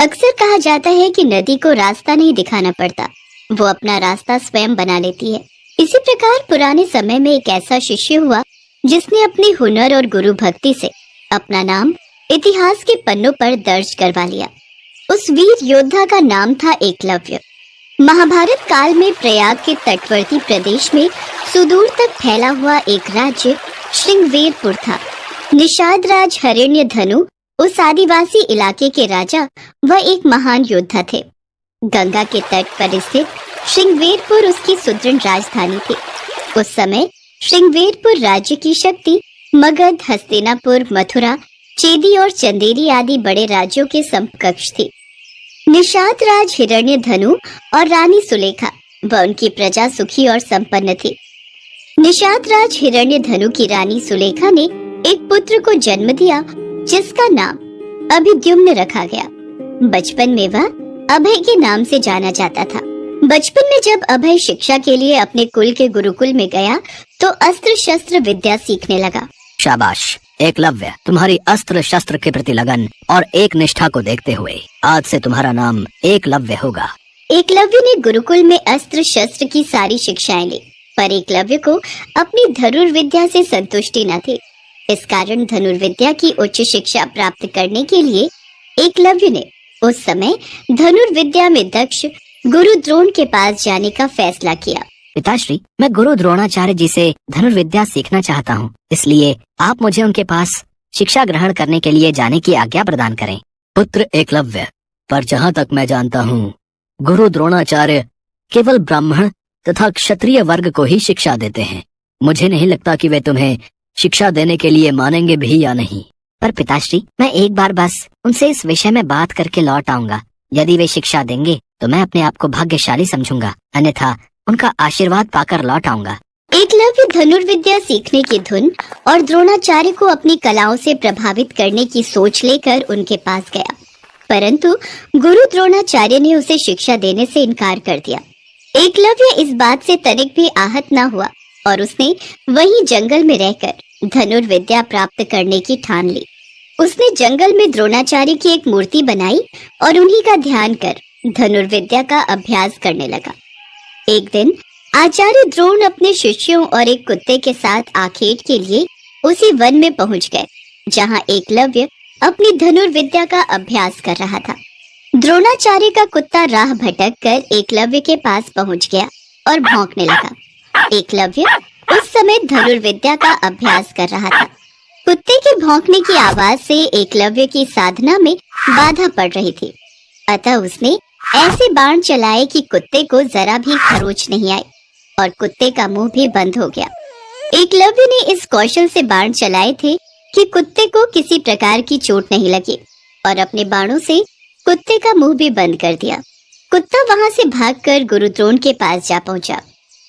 अक्सर कहा जाता है कि नदी को रास्ता नहीं दिखाना पड़ता, वो अपना रास्ता स्वयं बना लेती है। इसी प्रकार पुराने समय में एक ऐसा शिष्य हुआ जिसने अपने हुनर और गुरु भक्ति से अपना नाम इतिहास के पन्नों पर दर्ज करवा लिया। उस वीर योद्धा का नाम था एकलव्य। महाभारत काल में प्रयाग के तटवर्ती प्रदेश में सुदूर तक फैला हुआ एक राज्य श्रृंगवेरपुर था। निषाद राज हिरण्यधनु उस आदिवासी इलाके के राजा व एक महान योद्धा थे। गंगा के तट पर स्थित श्रृंगवेरपुर उसकी सुदृढ़ राजधानी थी। उस समय श्रृंगवेरपुर राज्य की शक्ति मगध, हस्तिनापुर, मथुरा, चेदी और चंदेरी आदि बड़े राज्यों के समकक्ष थी। निषाद राज हिरण्यधनु और रानी सुलेखा व उनकी प्रजा सुखी और संपन्न थी। निषाद राज हिरण्यधनु की रानी सुलेखा ने एक पुत्र को जन्म दिया जिसका नाम अभिद्युम्न रखा गया। बचपन में वह अभय के नाम से जाना जाता था। बचपन में जब अभय शिक्षा के लिए अपने कुल के गुरुकुल में गया तो अस्त्र शस्त्र विद्या सीखने लगा। शाबाश एकलव्य, तुम्हारी अस्त्र शस्त्र के प्रति लगन और एक निष्ठा को देखते हुए आज से तुम्हारा नाम एकलव्य होगा। एकलव्य ने गुरुकुल में अस्त्र शस्त्र की सारी शिक्षाएं ली, पर एकलव्य को अपनी धनुर्विद्या से संतुष्टि न थी। इस कारण धनुर्विद्या की उच्च शिक्षा प्राप्त करने के लिए एकलव्य ने उस समय धनुर्विद्या में दक्ष गुरु द्रोण के पास जाने का फैसला किया। पिताश्री, मैं गुरु द्रोणाचार्य जी से धनुर्विद्या सीखना चाहता हूँ, इसलिए आप मुझे उनके पास शिक्षा ग्रहण करने के लिए जाने की आज्ञा प्रदान करें। पुत्र एकलव्य, पर जहाँ तक मैं जानता हूँ गुरु द्रोणाचार्य केवल ब्राह्मण तथा क्षत्रिय वर्ग को ही शिक्षा देते हैं। मुझे नहीं लगता कि वे तुम्हें शिक्षा देने के लिए मानेंगे भी या नहीं। पर पिताश्री, मैं एक बार बस उनसे इस विषय में बात करके लौट आऊंगा। यदि वे शिक्षा देंगे तो मैं अपने आप को भाग्यशाली समझूंगा, अन्यथा उनका आशीर्वाद पाकर लौट आऊंगा। एकलव्य धनुर्विद्या सीखने की धुन और द्रोणाचार्य को अपनी कलाओं से प्रभावित करने की सोच लेकर उनके पास गया, परंतु गुरु द्रोणाचार्य ने उसे शिक्षा देने से इनकार कर दिया। एकलव्य इस बात से तनिक भी आहत न हुआ और उसने वहीं जंगल में रहकर धनुर्विद्या प्राप्त करने की ठान ली। उसने जंगल में द्रोणाचार्य की एक मूर्ति बनाई और उन्हीं का ध्यान कर धनुर्विद्या का अभ्यास करने लगा। एक दिन आचार्य द्रोण अपने शिष्यों और एक कुत्ते के साथ आखेट के लिए उसी वन में पहुंच गए जहां एकलव्य अपनी धनुर्विद्या का अभ्यास कर रहा था। द्रोणाचार्य का कुत्ता राह भटक कर एकलव्य के पास पहुंच गया और भौंकने लगा। एकलव्य उस समय धनुर्विद्या का अभ्यास कर रहा था। कुत्ते के भौंकने की आवाज से एकलव्य की साधना में बाधा पड़ रही थी, अतः उसने ऐसे बाण चलाए कि कुत्ते को जरा भी खरोच नहीं आई और कुत्ते का मुंह भी बंद हो गया। एकलव्य ने इस कौशल से बाण चलाए थे कि कुत्ते को किसी प्रकार की चोट नहीं लगी और अपने बाणों से कुत्ते का मुंह भी बंद कर दिया। कुत्ता वहां से भागकर गुरु द्रोण के पास जा पहुंचा।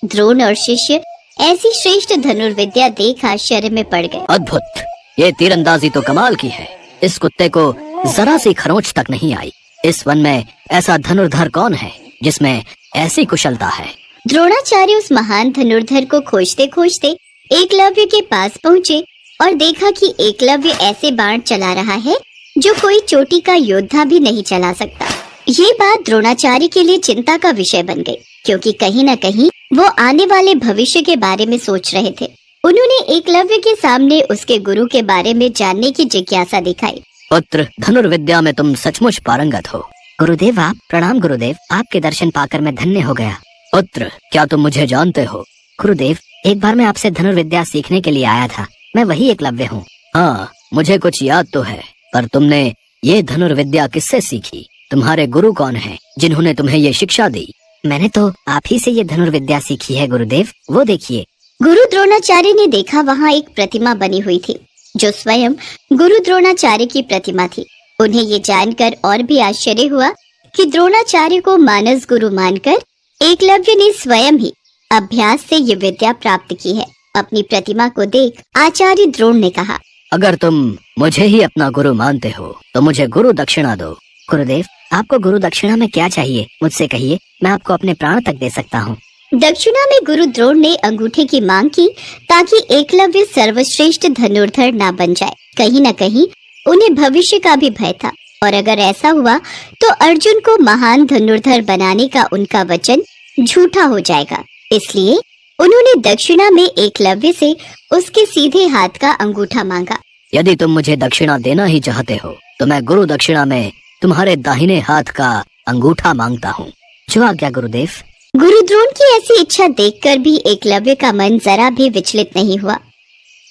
द्रोण और शिष्य ऐसी श्रेष्ठ धनुर्विद्या देख आश्चर्य में पड़ गए। अद्भुत, ये तीरंदाजी तो कमाल की है। इस कुत्ते को जरा सी खरोंच तक नहीं आई। इस वन में ऐसा धनुर्धर कौन है जिसमें ऐसी कुशलता है? द्रोणाचार्य उस महान धनुर्धर को खोजते खोजते एकलव्य के पास पहुँचे और देखा कि एकलव्य ऐसे बाण चला रहा है जो कोई चोटी का योद्धा भी नहीं चला सकता। ये बात द्रोणाचार्य के लिए चिंता का विषय बन गई, क्योंकि कहीं न कहीं वो आने वाले भविष्य के बारे में सोच रहे थे। उन्होंने एकलव्य के सामने उसके गुरु के बारे में जानने की जिज्ञासा दिखाई। पुत्र, धनुर्विद्या में तुम सचमुच पारंगत हो। गुरुदेव आप प्रणाम। गुरुदेव, आपके दर्शन पाकर मैं धन्य हो गया। पुत्र, क्या तुम मुझे जानते हो? गुरुदेव, एक बार मैं आपसे धनुर्विद्या सीखने के लिए आया था। मैं वही एकलव्य हूँ। हाँ, मुझे कुछ याद तो है, पर तुमने ये धनुर्विद्या किससे सीखी? तुम्हारे गुरु कौन हैं जिन्होंने तुम्हें ये शिक्षा दी? मैंने तो आप ही से ये धनुर्विद्या सीखी है गुरुदेव, वो देखिए। गुरु द्रोणाचार्य ने देखा वहाँ एक प्रतिमा बनी हुई थी जो स्वयं गुरु द्रोणाचार्य की प्रतिमा थी। उन्हें ये जानकर और भी आश्चर्य हुआ कि द्रोणाचार्य को मानस गुरु मानकर एकलव्य ने स्वयं ही अभ्यास से ये विद्या प्राप्त की है। अपनी प्रतिमा को देख आचार्य द्रोण ने कहा, अगर तुम मुझे ही अपना गुरु मानते हो तो मुझे गुरु दक्षिणा दो। गुरुदेव, आपको गुरु दक्षिणा में क्या चाहिए मुझसे कहिए, मैं आपको अपने प्राण तक दे सकता हूँ। दक्षिणा में गुरु द्रोण ने अंगूठे की मांग की ताकि एकलव्य सर्वश्रेष्ठ धनुर्धर ना बन जाए। कहीं न कहीं उन्हें भविष्य का भी भय था और अगर ऐसा हुआ तो अर्जुन को महान धनुर्धर बनाने का उनका वचन झूठा हो जाएगा। इसलिए उन्होंने दक्षिणा में एकलव्य से उसके सीधे हाथ का अंगूठा मांगा। यदि तुम मुझे दक्षिणा देना ही चाहते हो तो मैं गुरु दक्षिणा में तुम्हारे दाहिने हाथ का अंगूठा मांगता हूँ। जो आज्ञा गुरुदेव। गुरु द्रोण की ऐसी इच्छा देखकर भी एकलव्य का मन जरा भी विचलित नहीं हुआ।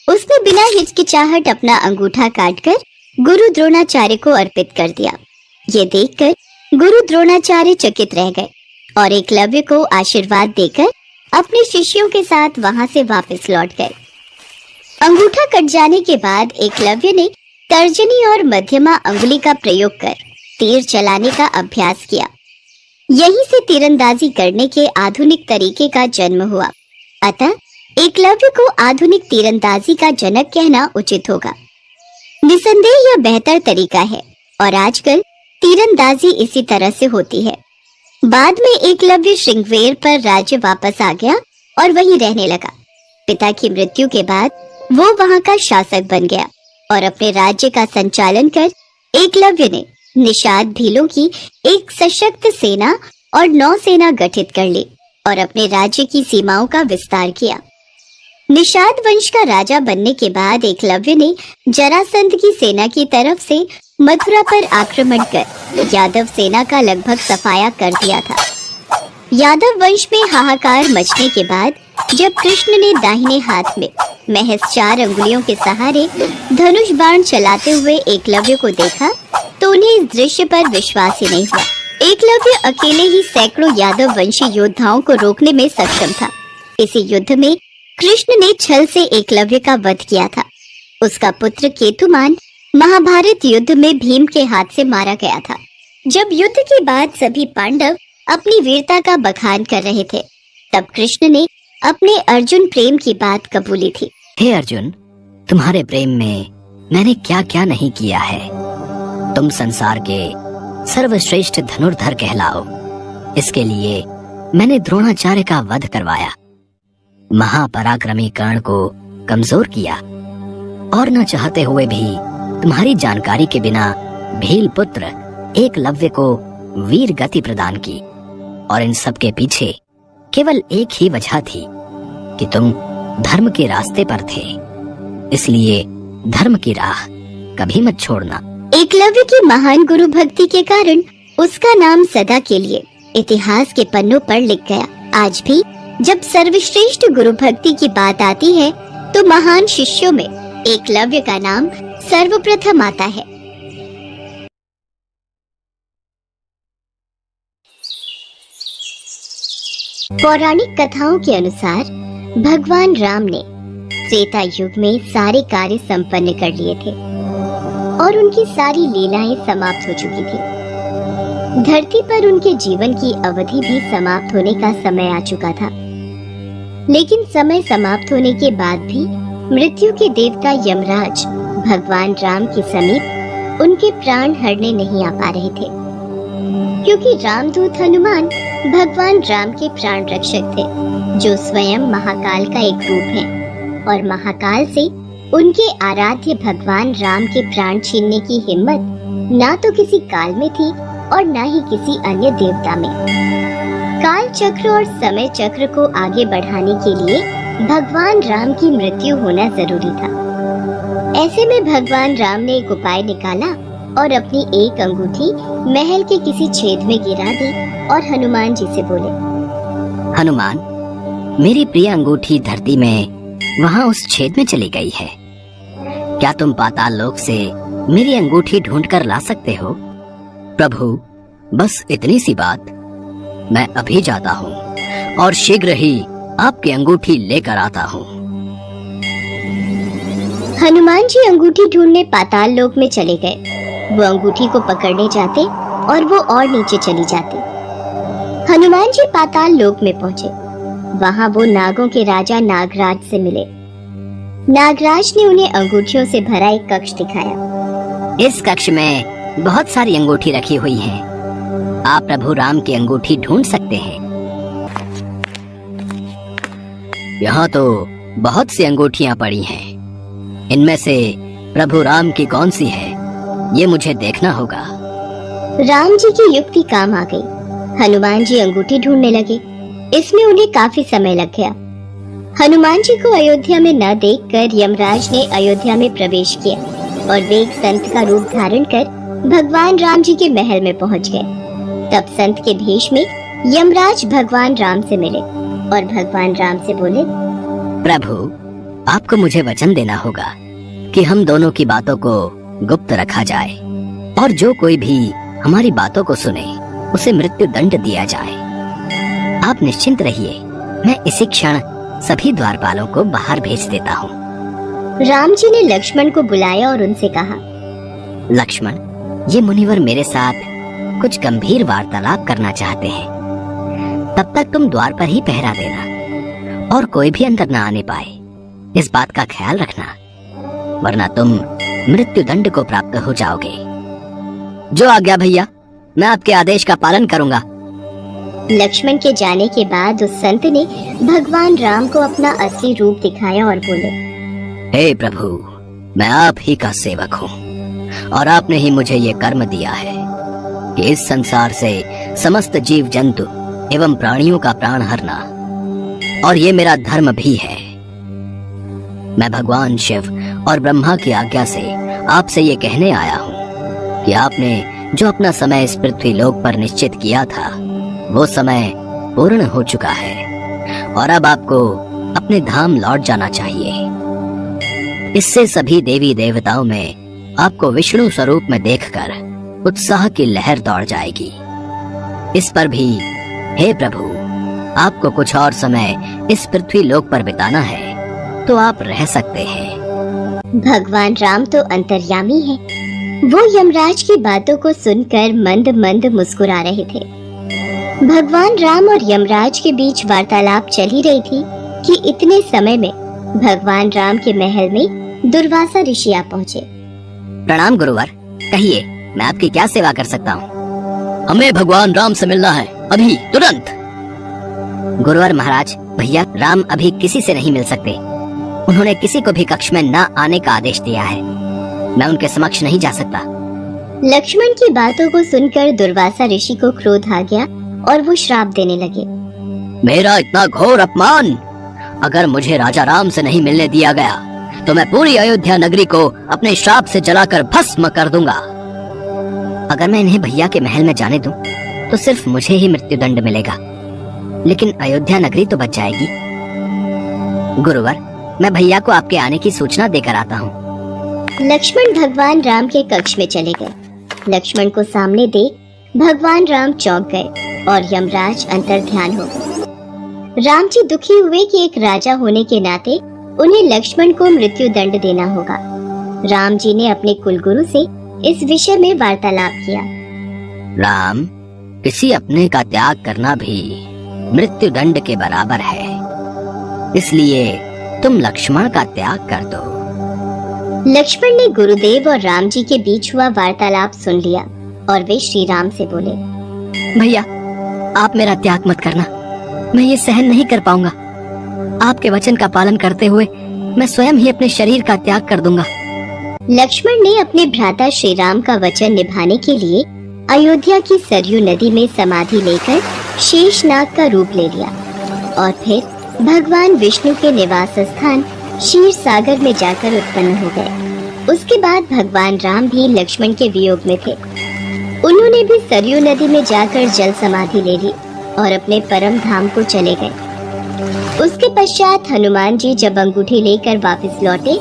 उसने बिना हिचकिचाहट अपना अंगूठा काटकर गुरु द्रोणाचार्य को अर्पित कर दिया। ये देखकर गुरु द्रोणाचार्य चकित रह गए और एकलव्य को आशीर्वाद देकर अपने शिष्यों के साथ वहां से वापस लौट गए। अंगूठा कट जाने के बाद एकलव्य ने तर्जनी और मध्यमा अंगुली का प्रयोग कर तीर चलाने का अभ्यास किया। यहीं से तीरंदाजी करने के आधुनिक तरीके का जन्म हुआ। अतः एकलव्य को आधुनिक तीरंदाजी का जनक कहना उचित होगा। निसंदेह यह बेहतर तरीका है और आजकल तीरंदाजी इसी तरह से होती है। बाद में एकलव्य श्रृंगवेर पर राज्य वापस आ गया और वहीं रहने लगा। पिता की मृत्यु के बाद वो वहां का शासक बन गया और अपने राज्य का संचालन कर एकलव्य ने निषाद भीलों की एक सशक्त सेना और नौसेना गठित कर ली और अपने राज्य की सीमाओं का विस्तार किया। निषाद वंश का राजा बनने के बाद एकलव्य ने जरासंध की सेना की तरफ से मथुरा पर आक्रमण कर यादव सेना का लगभग सफाया कर दिया था। यादव वंश में हाहाकार मचने के बाद जब कृष्ण ने दाहिने हाथ में महज 4 अंगुलियों के सहारे धनुष बाण चलाते हुए एकलव्य को देखा तो उन्हें इस दृश्य पर विश्वास ही नहीं हुआ। एकलव्य अकेले ही सैकड़ों यादव वंशी योद्धाओं को रोकने में सक्षम था। इसी युद्ध में कृष्ण ने छल से एकलव्य का वध किया था। उसका पुत्र केतुमान महाभारत युद्ध में भीम के हाथ से मारा गया था। जब युद्ध के बाद सभी पांडव अपनी वीरता का बखान कर रहे थे तब कृष्ण ने अपने अर्जुन प्रेम की बात कबूली थी। हे अर्जुन, तुम्हारे प्रेम में मैंने क्या क्या नहीं किया है। तुम संसार के सर्वश्रेष्ठ धनुर्धर कहलाओ। इसके लिए मैंने द्रोणाचार्य का वध करवाया, महापराक्रमी कर्ण को कमजोर किया और न चाहते हुए भी तुम्हारी जानकारी के बिना भील पुत्र एकलव्य को वीर गति प्रदान की। और इन सब के पीछे केवल एक ही वजह थी कि तुम धर्म के रास्ते पर थे, इसलिए धर्म की राह कभी मत छोड़ना। एकलव्य की महान गुरु भक्ति के कारण उसका नाम सदा के लिए इतिहास के पन्नों पर लिख गया। आज भी जब सर्वश्रेष्ठ गुरु भक्ति की बात आती है तो महान शिष्यों में एकलव्य का नाम सर्वप्रथम आता है। पौराणिक कथाओं के अनुसार भगवान राम ने त्रेता युग में सारे कार्य संपन्न कर लिए थे और उनकी सारी लीलाएं समाप्त हो चुकी थी। धरती पर उनके जीवन की अवधि भी समाप्त होने का समय आ चुका था। लेकिन समय समाप्त होने के बाद भी मृत्यु के देवता यमराज भगवान राम के समीप उनके प्राण हरने नहीं आ पा रहे थे, क्योंकि रामदूत हनुमान भगवान राम के प्राण रक्षक थे, जो स्वयं महाकाल का एक रूप है और महाकाल से उनके आराध्य भगवान राम के प्राण छीनने की हिम्मत ना तो किसी काल में थी और ना ही किसी अन्य देवता में। काल चक्र और समय चक्र को आगे बढ़ाने के लिए भगवान राम की मृत्यु होना जरूरी था। ऐसे में भगवान राम ने एक उपाय निकाला और अपनी एक अंगूठी महल के किसी छेद में गिरा दी और हनुमान जी से बोले, हनुमान, मेरी प्रिय अंगूठी धरती में वहाँ उस छेद में चली गई है। क्या तुम पाताल लोक से मेरी अंगूठी ढूंढ कर ला सकते हो? प्रभु, बस इतनी सी बात। मैं अभी जाता हूँ और शीघ्र ही आपकी अंगूठी लेकर आता हूँ। हनुमान जी अंगूठी ढूंढने पाताल लोक में चले गए। वो अंगूठी को पकड़ने जाते और वो और नीचे चली जाती। हनुमान जी पाताल लोक में पहुँचे। वहाँ वो नागों के राजा नागराज से मिले। नागराज ने उन्हें अंगूठियों से भरा एक कक्ष दिखाया। इस कक्ष में बहुत सारी अंगूठी रखी हुई है। आप प्रभु राम की अंगूठी ढूंढ सकते हैं। यहाँ तो बहुत सी अंगूठियाँ पड़ी हैं। इनमें से प्रभु राम की कौन सी है, ये मुझे देखना होगा। राम जी की युक्ति काम आ गई। हनुमान जी अंगूठी ढूंढने लगे। इसमें उन्हें काफी समय लग गया। हनुमान जी को अयोध्या में न देखकर यमराज ने अयोध्या में प्रवेश किया और वे एक संत का रूप धारण कर भगवान राम जी के महल में पहुंच गए। तब संत के भेष में यमराज भगवान राम से मिले और भगवान राम से बोले, प्रभु, आपको मुझे वचन देना होगा कि हम दोनों की बातों को गुप्त रखा जाए और जो कोई भी हमारी बातों को सुने उसे मृत्यु दंड दिया जाए। आप निश्चिंत रहिए, मैं इसी क्षण सभी द्वारपालों को बाहर भेज देता हूँ। राम जी ने लक्ष्मण को बुलाया और उनसे कहा, लक्ष्मण, ये मुनिवर मेरे साथ कुछ गंभीर वार्तालाप करना चाहते हैं। तब तक तुम द्वार पर ही पहरा देना और कोई भी अंदर न आने पाए, इस बात का ख्याल रखना, वरना तुम मृत्यु दंड को प्राप्त हो जाओगे। जो आज्ञा भैया, मैं आपके आदेश का पालन करूंगा। लक्ष्मण के जाने के बाद उस संत ने भगवान राम को अपना असली रूप दिखाया और बोले, हे प्रभु, मैं आप ही का सेवक हूँ और आपने ही मुझे ये कर्म दिया है कि इस संसार से समस्त जीव जंतु एवं प्राणियों का प्राण हरना, और ये मेरा धर्म भी है। मैं भगवान शिव और ब्रह्मा की आज्ञा से आपसे ये कहने आया हूँ कि आपने जो अपना समय इस पृथ्वी लोक पर निश्चित किया था, वो समय पूर्ण हो चुका है और अब आपको अपने धाम लौट जाना चाहिए। इससे सभी देवी देवताओं में आपको विष्णु स्वरूप में देखकर उत्साह की लहर दौड़ जाएगी। इस पर भी हे प्रभु, आपको कुछ और समय इस पृथ्वी लोक पर बिताना है तो आप रह सकते हैं। भगवान राम तो अंतर्यामी है। वो यमराज की बातों को सुनकर मंद मंद मुस्कुरा रहे थे। भगवान राम और यमराज के बीच वार्तालाप चल ही रही थी कि इतने समय में भगवान राम के महल में दुर्वासा ऋषि आ पहुँचे। प्रणाम गुरुवर, कहिए मैं आपकी क्या सेवा कर सकता हूँ? हमें भगवान राम से मिलना है, अभी तुरंत। गुरुवर महाराज, भैया राम अभी किसी से नहीं मिल सकते। उन्होंने किसी को भी कक्ष में न आने का आदेश दिया है। मैं उनके समक्ष नहीं जा सकता। लक्ष्मण की बातों को सुनकर दुर्वासा ऋषि को क्रोध आ गया और वो श्राप देने लगे। मेरा इतना घोर अपमान! अगर मुझे राजा राम से नहीं मिलने दिया गया तो मैं पूरी अयोध्या नगरी को अपने श्राप से जलाकर भस्म कर दूंगा। अगर मैं इन्हें भैया के महल में जाने दूं तो सिर्फ मुझे ही मृत्यु दंड मिलेगा, लेकिन अयोध्या नगरी तो बच जाएगी। गुरुवर, मैं भैया को आपके आने की सूचना देकर आता हूँ। लक्ष्मण भगवान राम के कक्ष में चले गए। लक्ष्मण को सामने देख भगवान राम चौंक गए और यमराज अंतर्ध्यान हो गए। राम जी दुखी हुए कि एक राजा होने के नाते उन्हें लक्ष्मण को मृत्यु दंड देना होगा। राम जी ने अपने कुलगुरु से इस विषय में वार्तालाप किया। राम, किसी अपने का त्याग करना भी मृत्यु दंड के बराबर है, इसलिए तुम लक्ष्मण का त्याग कर दो। लक्ष्मण ने गुरुदेव और राम जी के बीच हुआ वार्तालाप सुन लिया और वे श्री राम से बोले, भैया आप मेरा त्याग मत करना, मैं ये सहन नहीं कर पाऊंगा। आपके वचन का पालन करते हुए मैं स्वयं ही अपने शरीर का त्याग कर दूंगा। लक्ष्मण ने अपने भ्राता श्री राम का वचन निभाने के लिए अयोध्या की सरयू नदी में समाधि लेकर शेषनाग का रूप ले लिया और फिर भगवान विष्णु के निवास स्थान क्षीर सागर में जाकर उत्पन्न हो गए। उसके बाद भगवान राम भी लक्ष्मण के वियोग में थे। उन्होंने भी सरयू नदी में जाकर जल समाधि ले ली और अपने परम धाम को चले गए। उसके पश्चात हनुमान जी जब अंगूठी लेकर वापस लौटे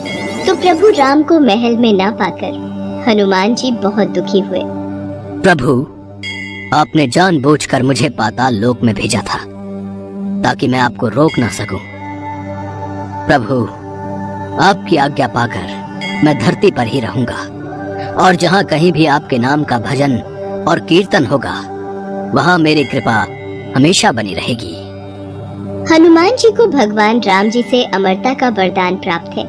तो प्रभु राम को महल में न पाकर हनुमान जी बहुत दुखी हुए। प्रभु, आपने जानबूझकर मुझे पाताल लोक में भेजा था ताकि मैं आपको रोक ना सकूं। प्रभु, आपकी आज्ञा पाकर मैं धरती पर ही रहूंगा और जहाँ कहीं भी आपके नाम का भजन और कीर्तन होगा वहाँ मेरी कृपा हमेशा बनी रहेगी। हनुमान जी को भगवान राम जी से अमरता का वरदान प्राप्त है।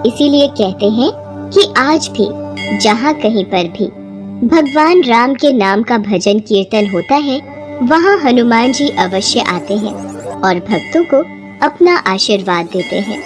इसीलिए कहते हैं कि आज भी जहाँ कहीं पर भी भगवान राम के नाम का भजन कीर्तन होता है वहाँ हनुमान जी अवश्य आते हैं और भक्तों को अपना आशीर्वाद देते हैं।